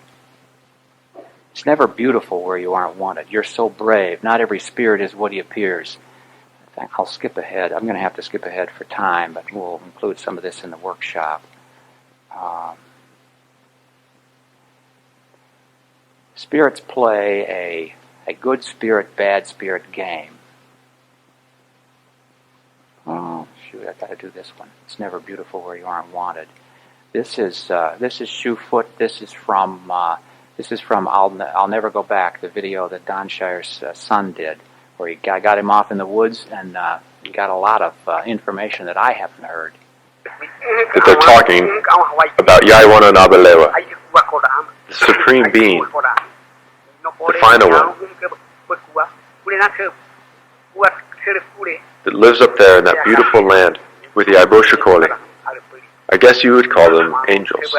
It's never beautiful where you aren't wanted. You're so brave. Not every spirit is what he appears. I'll skip ahead. I'm going to have to skip ahead for time, but we'll include some of this in the workshop. Spirits play a good spirit, bad spirit game. Oh, shoot, I've got to do this one. It's never beautiful where you aren't wanted. This is Shoefoot. This is from I'll Never Go Back, the video that Don Shire's son did, where he got him off in the woods and he got a lot of information that I haven't heard. That they're talking about Yaiwana Nabalewa, the supreme being, the final one, that lives up there in that beautiful land with the Iboshikoli. I guess you would call them angels.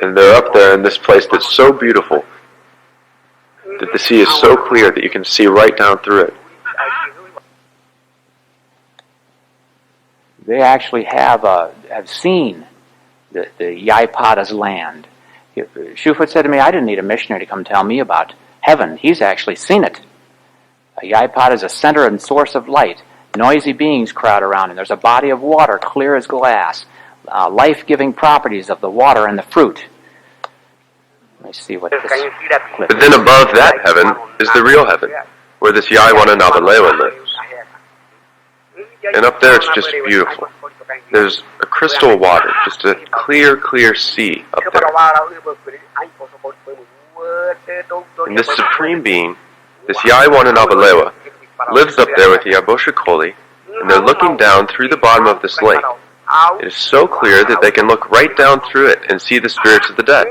And they're up there in this place that's so beautiful, that the sea is so clear that you can see right down through it. They actually have seen the Yaipada's land. Shoefoot said to me, "I didn't need a missionary to come tell me about heaven. He's actually seen it. Yaipada is a center and source of light. Noisy beings crowd around, and there's a body of water clear as glass. Life-giving properties of the water and the fruit." Let me see what this clip But then above that heaven is the real heaven, where this Yanomamo lives. And up there it's just beautiful. There's a crystal water, just a clear, clear sea up there. And this supreme being, this Yanomamo, lives up there with the Aboshikoli, and they're looking down through the bottom of this lake. It is so clear that they can look right down through it and see the spirits of the dead.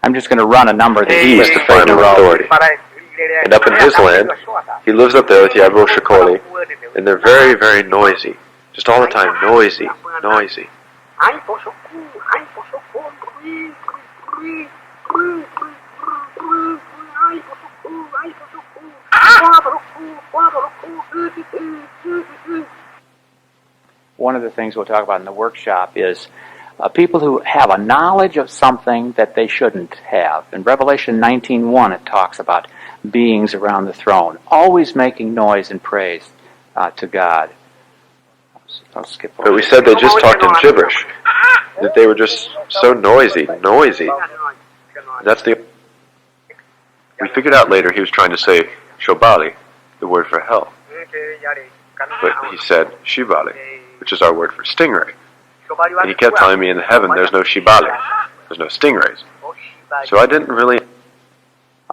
I'm just going to run a number that He is the final authority. And up in his land, he lives up there with the Aboshikoli, and they're very, very noisy. Just all the time, noisy, noisy. One of the things we'll talk about in the workshop is people who have a knowledge of something that they shouldn't have. In Revelation 19:1, it talks about beings around the throne, always making noise and praise to God. I'll skip over. But we said they just talked in gibberish, that they were just so noisy. We figured out later he was trying to say Shobali, the word for hell. But he said Shibali, which is our word for stingray. And he kept telling me in heaven there's no Shibali, there's no stingrays. So I didn't really...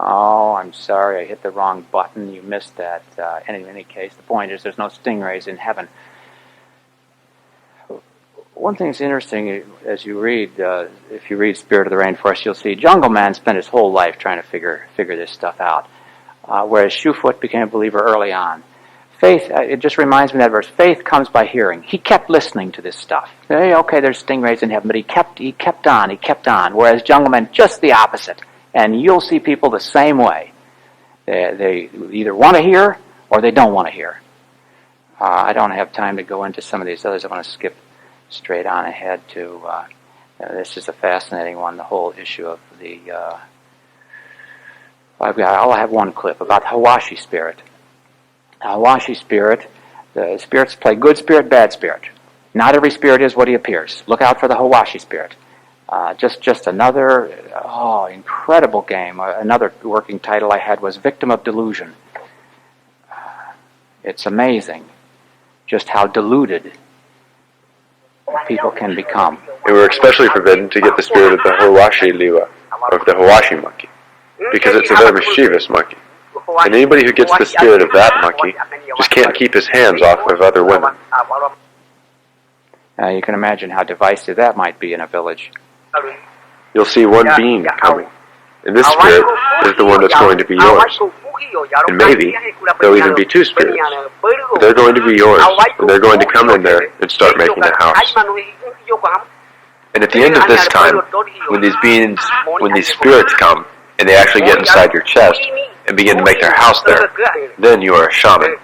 Oh, I'm sorry, I hit the wrong button. You missed that. In any case, the point is there's no stingrays in heaven. One thing that's interesting, as you read, if you read Spirit of the Rainforest, you'll see Jungle Man spent his whole life trying to figure this stuff out, whereas Shoefoot became a believer early on. Faith, it just reminds me of that verse, faith comes by hearing. He kept listening to this stuff. Hey, okay, there's stingrays in heaven, but he kept on, whereas Jungle Man, just the opposite. And you'll see people the same way. They either want to hear or they don't want to hear. I don't have time to go into some of these others. I want to skip straight on ahead to, this is a fascinating one, the whole issue of the, I'll have one clip about the Hawashi spirit. Hawashi spirit, the spirits play good spirit, bad spirit. Not every spirit is what he appears. Look out for the Hawashi spirit. Just another, incredible game. Another working title I had was Victim of Delusion. It's amazing just how deluded people can become. And we're especially forbidden to get the spirit of the Hawashi Liwa, or of the Hawashi monkey, because it's a very mischievous monkey. And anybody who gets the spirit of that monkey just can't keep his hands off of other women. You can imagine how divisive that might be in a village. You'll see one being coming, and this spirit is the one that's going to be yours. And maybe there'll even be two spirits. But they're going to be yours, and they're going to come in there and start making a house. And at the end of this time, when these spirits come, and they actually get inside your chest and begin to make their house there, then you are a shaman.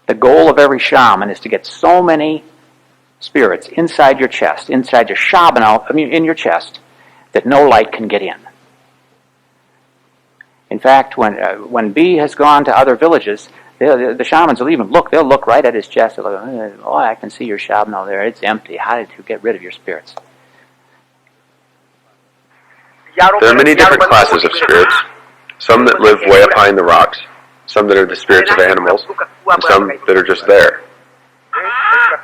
The goal of every shaman is to get so many spirits inside your chest, inside your in your chest, that no light can get in. In fact, when B has gone to other villages, the shamans will even look. They'll look right at his chest. They'll look, oh, I can see your shaman over there. It's empty. How did you get rid of your spirits? There are many different classes of spirits. Some that live way up high in the rocks, some that are the spirits of animals, and some that are just there.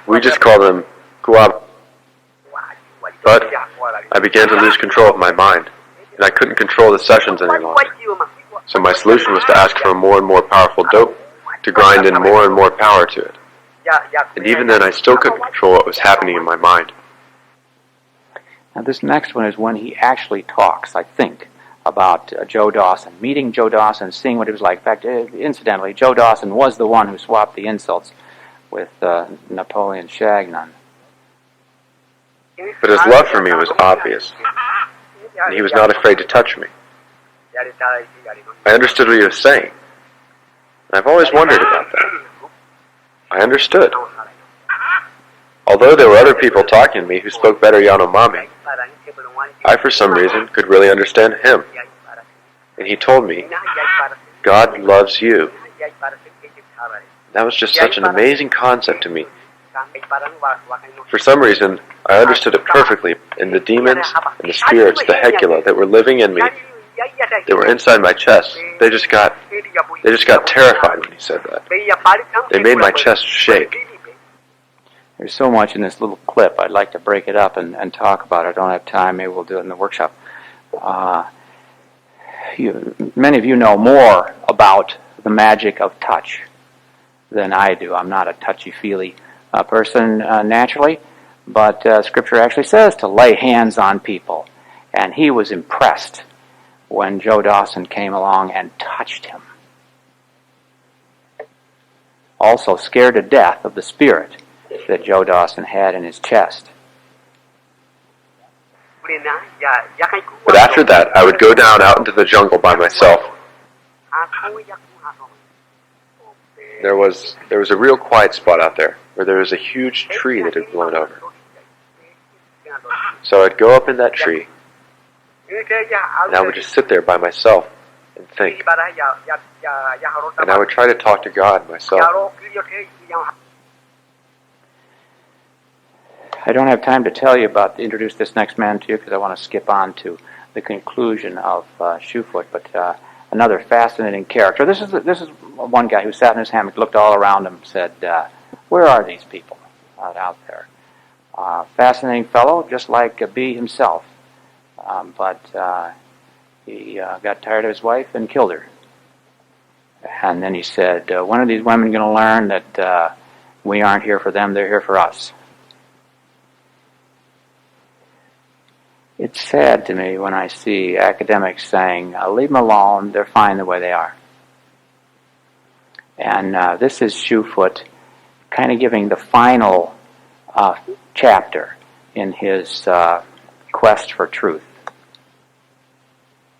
We just call them Kuab. But I began to lose control of my mind, and I couldn't control the sessions any longer. So my solution was to ask for a more and more powerful dope to grind in more and more power to it. And even then I still couldn't control what was happening in my mind. Now this next one is when he actually talks, I think, about Joe Dawson, meeting Joe Dawson, seeing what it was like. In fact, incidentally, Joe Dawson was the one who swapped the insults with Napoleon Chagnon. But his love for me was obvious, and he was not afraid to touch me. I understood what he was saying, and I've always wondered about that. I understood. Although there were other people talking to me who spoke better Yanomami, I, for some reason, could really understand him. And he told me, God loves you. That was just such an amazing concept to me, For some reason, I understood it perfectly, and the demons and the spirits, the Hecula, that were living in me, they were inside my chest. They just got terrified when he said that. They made my chest shake. There's so much in this little clip. I'd like to break it up and talk about it. I don't have time. Maybe we'll do it in the workshop. Many of you know more about the magic of touch than I do. I'm not a touchy-feely person naturally, but Scripture actually says to lay hands on people. And he was impressed when Joe Dawson came along and touched him. Also scared to death of the spirit that Joe Dawson had in his chest. But after that, I would go down out into the jungle by myself. There was a real quiet spot out there where there was a huge tree that had blown over. So I'd go up in that tree, and I would just sit there by myself and think. And I would try to talk to God myself. I don't have time to tell you introduce this next man to you because I want to skip on to the conclusion of Shoefoot, but another fascinating character. This is one guy who sat in his hammock, looked all around him, said, where are these people out there? Fascinating fellow, just like B himself, but he got tired of his wife and killed her. And then he said, when are these women going to learn that we aren't here for them, they're here for us? It's sad to me when I see academics saying, leave them alone, they're fine the way they are. And this is Shoefoot kind of giving the final chapter in his quest for truth.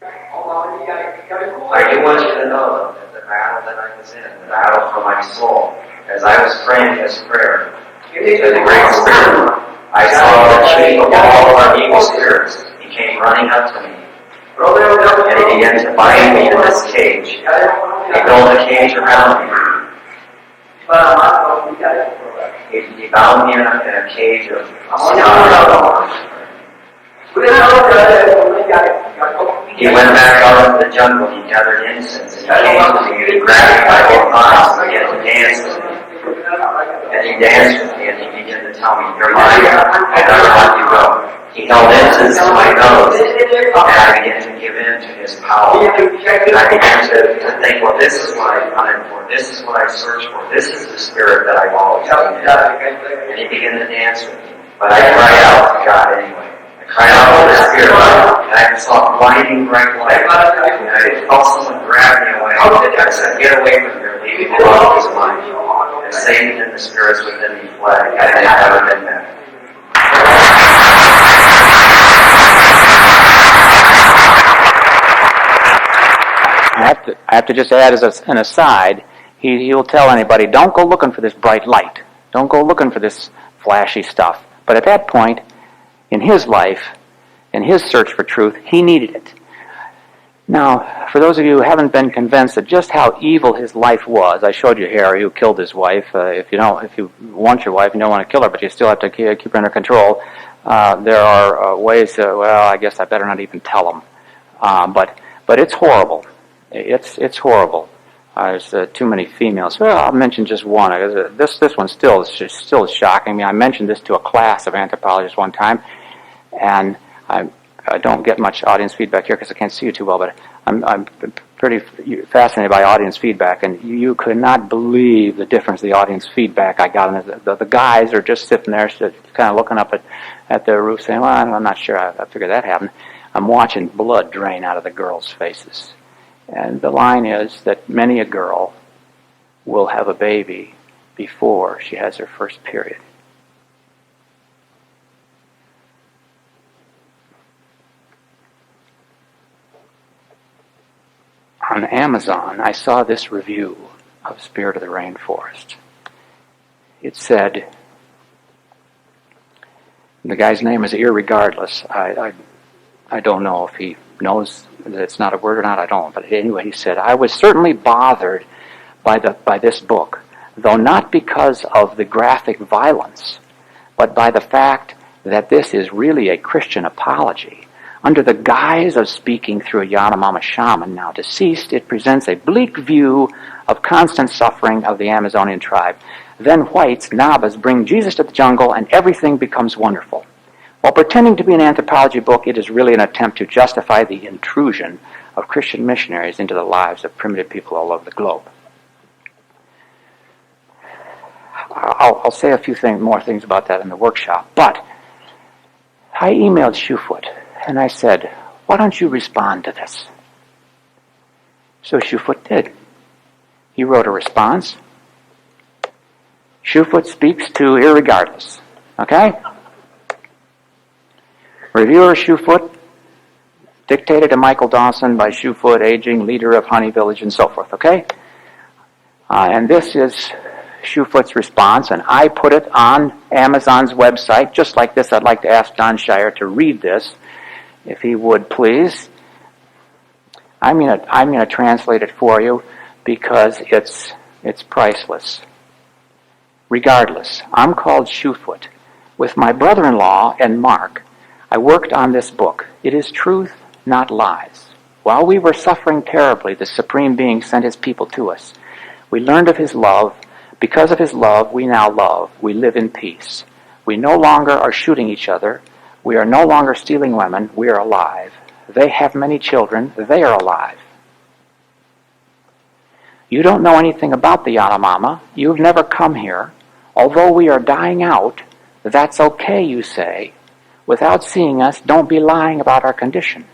I do want you to know that the battle that I was in, the battle for my soul, as I was praying this prayer to the Great Spirit, I saw the chief of all of our evil spirits. He came running up to me, and he began to bind me in this cage. He built a cage around me. He bound me in a cage of stone. He went back out into the jungle, he gathered incense, and he came to me, and he grabbed me by both arms and began to dance with me. And he danced with me, and he began to tell me, you're mine, I never let you go. He held incense to my nose, and I began to give in to his power. And I began to think, well, this is what I hunted for, this is what I searched for, this is the spirit that I've always been in. And he began to dance with me. But I cried out to God anyway. I cried out to the Spirit, and I saw blinding bright light, and I felt someone grab me away. I said, get away from here, leave me alone, he's mine. And Satan and the spirits within me fled, and I've never been back. I have to just add as an aside, he'll tell anybody, don't go looking for this bright light. Don't go looking for this flashy stuff. But at that point, in his life, in his search for truth, he needed it. Now, for those of you who haven't been convinced of just how evil his life was, I showed you Harry, who killed his wife. If you want your wife, you don't want to kill her, but you still have to keep her under control. There are ways. I guess I better not even tell them. But it's horrible. It's horrible. There's too many females. Well, I'll mention just one. This one still is shocking me. I mentioned this to a class of anthropologists one time, and I don't get much audience feedback here because I can't see you too well, but I'm pretty fascinated by audience feedback, and you could not believe the difference the audience feedback I got. And the guys are just sitting there kind of looking up at the roof saying, well, I'm not sure. I figured that happened. I'm watching blood drain out of the girls' faces. And the line is that many a girl will have a baby before she has her first period. On Amazon, I saw this review of Spirit of the Rainforest. It said, the guy's name is Irregardless. I don't know if he knows that it's not a word or not, I don't. But anyway, he said, I was certainly bothered by this book. though not because of the graphic violence, but by the fact that this is really a Christian apology. Under the guise of speaking through a Yanomamo shaman, now deceased, it presents a bleak view of constant suffering of the Amazonian tribe. Then whites, Nabas, bring Jesus to the jungle and everything becomes wonderful. While pretending to be an anthropology book, it is really an attempt to justify the intrusion of Christian missionaries into the lives of primitive people all over the globe. I'll say a few more things about that in the workshop, but I emailed Shoefoot and I said, why don't you respond to this? So Shoefoot did. He wrote a response. Shoefoot speaks to irregardless. Okay? Reviewer Shoefoot, dictated to Michael Dawson by Shoefoot, aging leader of Honey Village, and so forth. Okay? And this is Shoefoot's response, and I put it on Amazon's website. Just like this, I'd like to ask Don Shire to read this, if he would, please. I'm gonna translate it for you because it's priceless. Regardless, I'm called Shoefoot. With my brother-in-law and Mark, I worked on this book. It is truth, not lies. While we were suffering terribly, the Supreme Being sent His people to us. We learned of His love. Because of His love, we now love. We live in peace. We no longer are shooting each other. We are no longer stealing women. We are alive. They have many children. They are alive. You don't know anything about the Yanomamo. You've never come here. Although we are dying out, that's okay, you say. Without seeing us, don't be lying about our condition.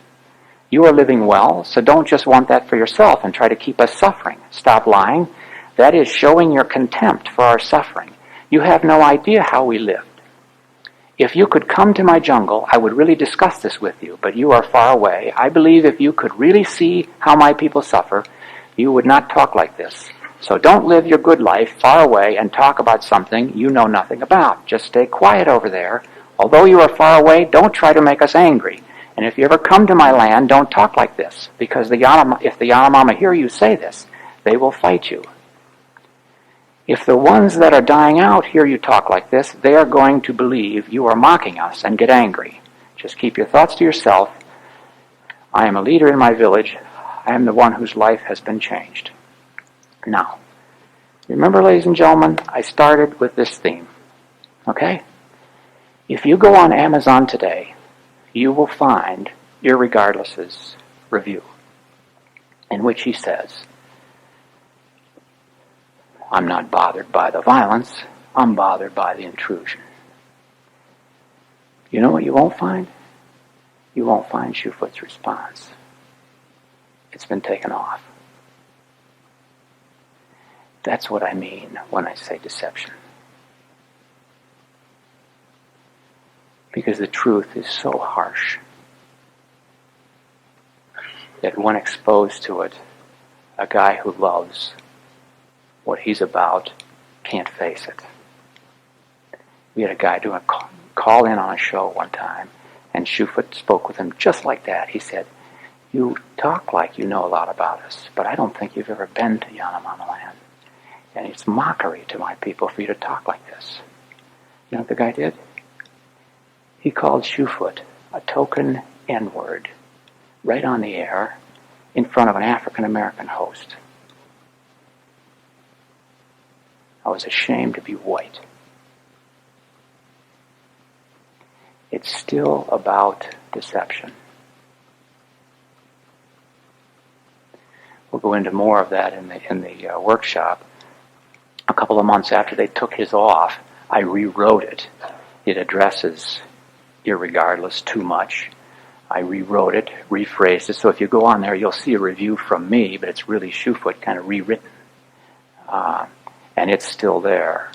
You are living well, so don't just want that for yourself and try to keep us suffering. Stop lying. That is showing your contempt for our suffering. You have no idea how we lived. If you could come to my jungle, I would really discuss this with you, but you are far away. I believe if you could really see how my people suffer, you would not talk like this. So don't live your good life far away and talk about something you know nothing about. Just stay quiet over there. Although you are far away, don't try to make us angry. And if you ever come to my land, don't talk like this, because if the Yanomamo hear you say this, they will fight you. If the ones that are dying out hear you talk like this, they are going to believe you are mocking us and get angry. Just keep your thoughts to yourself. I am a leader in my village. I am the one whose life has been changed. Now, remember, ladies and gentlemen, I started with this theme. Okay? If you go on Amazon today, you will find Irregardless's review, in which he says, I'm not bothered by the violence, I'm bothered by the intrusion. You know what you won't find? You won't find Shoefoot's response. It's been taken off. That's what I mean when I say deception. Because the truth is so harsh that when exposed to it, a guy who loves what he's about can't face it. We had a guy doing a call in on a show one time, and Shoefoot spoke with him just like that. He said, you talk like you know a lot about us, but I don't think you've ever been to Yanomamo land. And it's mockery to my people for you to talk like this. You know what the guy did? He called Shoefoot a token N-word right on the air in front of an African-American host. I was ashamed to be white. It's still about deception. We'll go into more of that in the workshop. A couple of months after they took his off, I rewrote it. It addresses Irregardless too much. I rewrote it, rephrased it. So if you go on there, you'll see a review from me, but it's really Shoefoot kind of rewritten. And it's still there.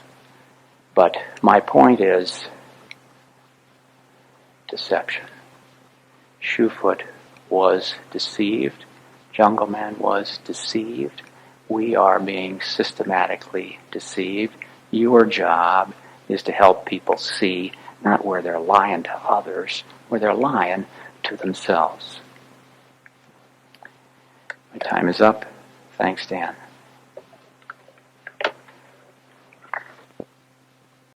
But my point is deception. Shoefoot was deceived. Jungle Man was deceived. We are being systematically deceived. Your job is to help people see not where they're lying to others, where they're lying to themselves. My time is up. Thanks, Dan.